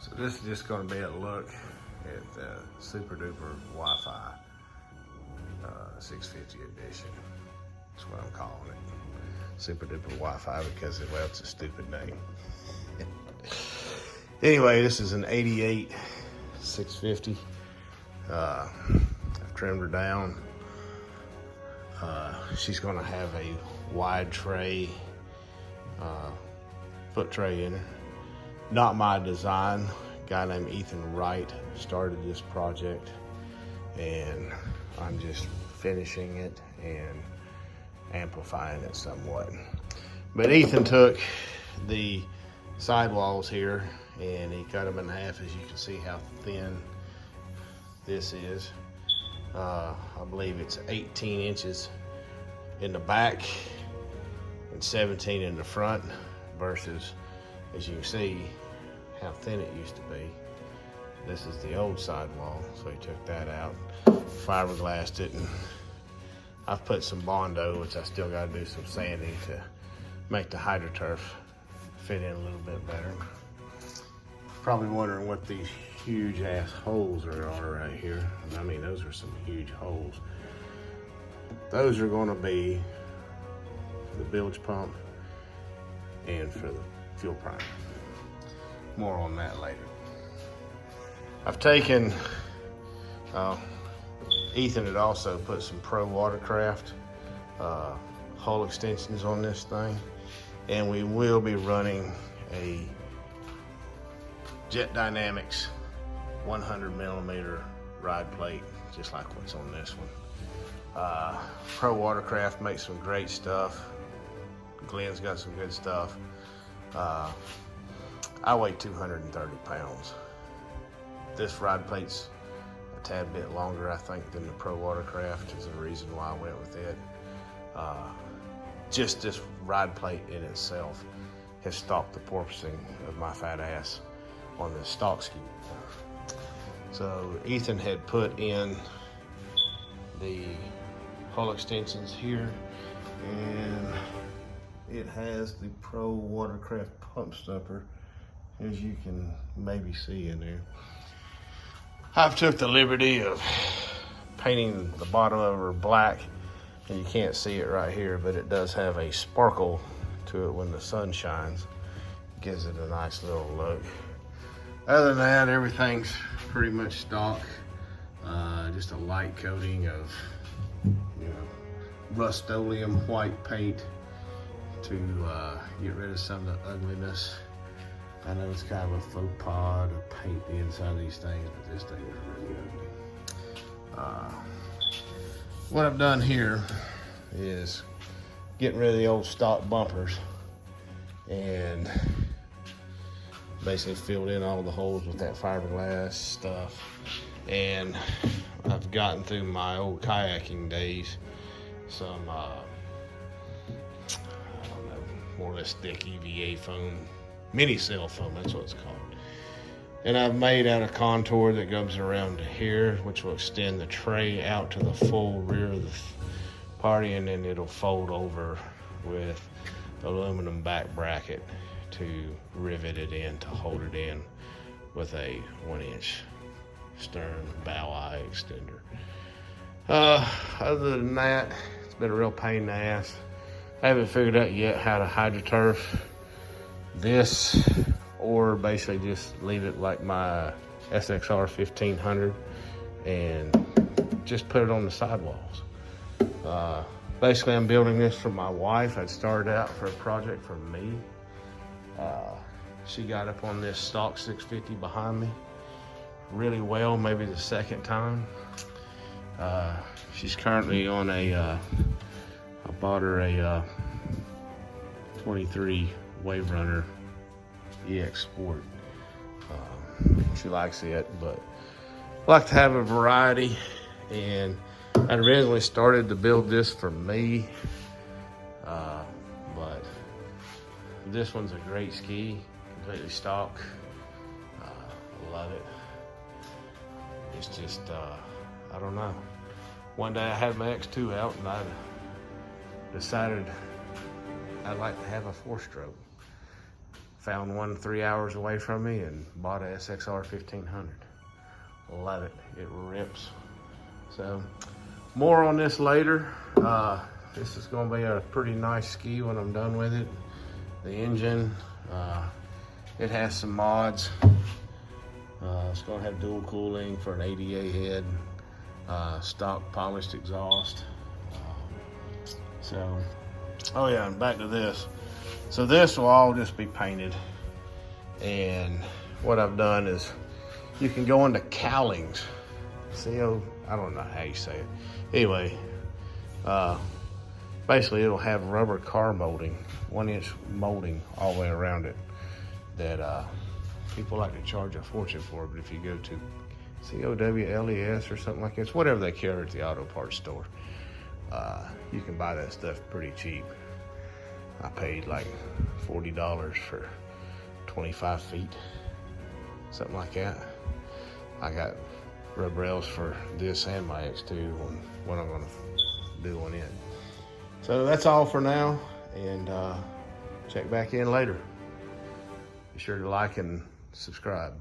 So this is just going to be a look at the Super Duper Wi-Fi 650 edition. That's what I'm calling it. Super Duper Wi-Fi because, well, it's a stupid name. Anyway, this is an 88 650. I've trimmed her down. She's going to have a wide tray, foot tray in her. Not my design. A guy named Ethan Wright started this project, and I'm just finishing it and amplifying it somewhat. But Ethan took the sidewalls here and he cut them in half. As you can see how thin this is. I believe it's 18 inches in the back and 17 in the front, versus, as you can see, how thin it used to be. This is the old sidewall, so he took that out, fiberglassed it, and I've put some Bondo, which I still got to do some sanding to make the HydroTurf fit in a little bit better. Probably wondering what these huge ass holes are right here. I mean, those are some huge holes. Those are going to be for the bilge pump and for the fuel primer. More on that later. I've taken, Ethan had also put some Pro Watercraft hull extensions on this thing, and we will be running a Jet Dynamics 100 millimeter ride plate, just like what's on this one. Pro Watercraft makes some great stuff. Glenn's got some good stuff. I weigh 230 pounds. This ride plate's a tad bit longer, I think, than the Pro Watercraft, is the reason why I went with it. Just this ride plate in itself has stopped the porpoising of my fat ass on the stock ski. So Ethan had put in the hull extensions here, and it has the Pro Watercraft pump stopper, as you can maybe see in there. I've took the liberty of painting the bottom of her black, and you can't see it right here, but it does have a sparkle to it when the sun shines. Gives it a nice little look. Other than that, everything's pretty much stock. Just a light coating of, Rust-Oleum white paint to get rid of some of the ugliness. I know it's kind of a faux pas to paint the inside of these things, but this thing is really ugly. What I've done here is getting rid of the old stock bumpers and basically filled in all the holes with that fiberglass stuff. And I've gotten through my old kayaking days some, I don't know, more or less thick EVA foam, mini cell foam, that's what it's called. And I've made out a contour that goes around to here, which will extend the tray out to the full rear of the party, and then it'll fold over with aluminum back bracket to rivet it in, to hold it in with a 1-inch stern bow eye extender. Other than that, it's been a real pain in the ass. I haven't figured out yet how to HydroTurf this, or basically just leave it like my SXR 1500 and just put it on the sidewalls. Basically, I'm building this for my wife. I'd started out for a project for me. She got up on this stock 650 behind me really well, maybe the second time. She's currently on I bought her a 23 Wave Runner EX Sport. She likes it, but I like to have a variety, and I originally started to build this for me, but this one's a great ski, completely stock. Love it. It's just, I don't know. One day I had my X2 out and I decided I'd like to have a 4-stroke. Found one 3 hours away from me and bought a SXR 1500. Love it, it rips. So more on this later. This is gonna be a pretty nice ski when I'm done with it. The engine, it has some mods. It's gonna have dual cooling for an ADA head, stock polished exhaust. Oh yeah, and back to this. So this will all just be painted. And what I've done is you can go into cowlings. I don't know how you say it. Anyway, basically it'll have rubber car molding, 1-inch molding all the way around it that people like to charge a fortune for. But if you go to COWLES or something like this, whatever they carry at the auto parts store, you can buy that stuff pretty cheap. I paid like $40 for 25 feet, something like that. I got rub rails for this and my X2 when I'm gonna do one in. So that's all for now, and check back in later. Be sure to like and subscribe.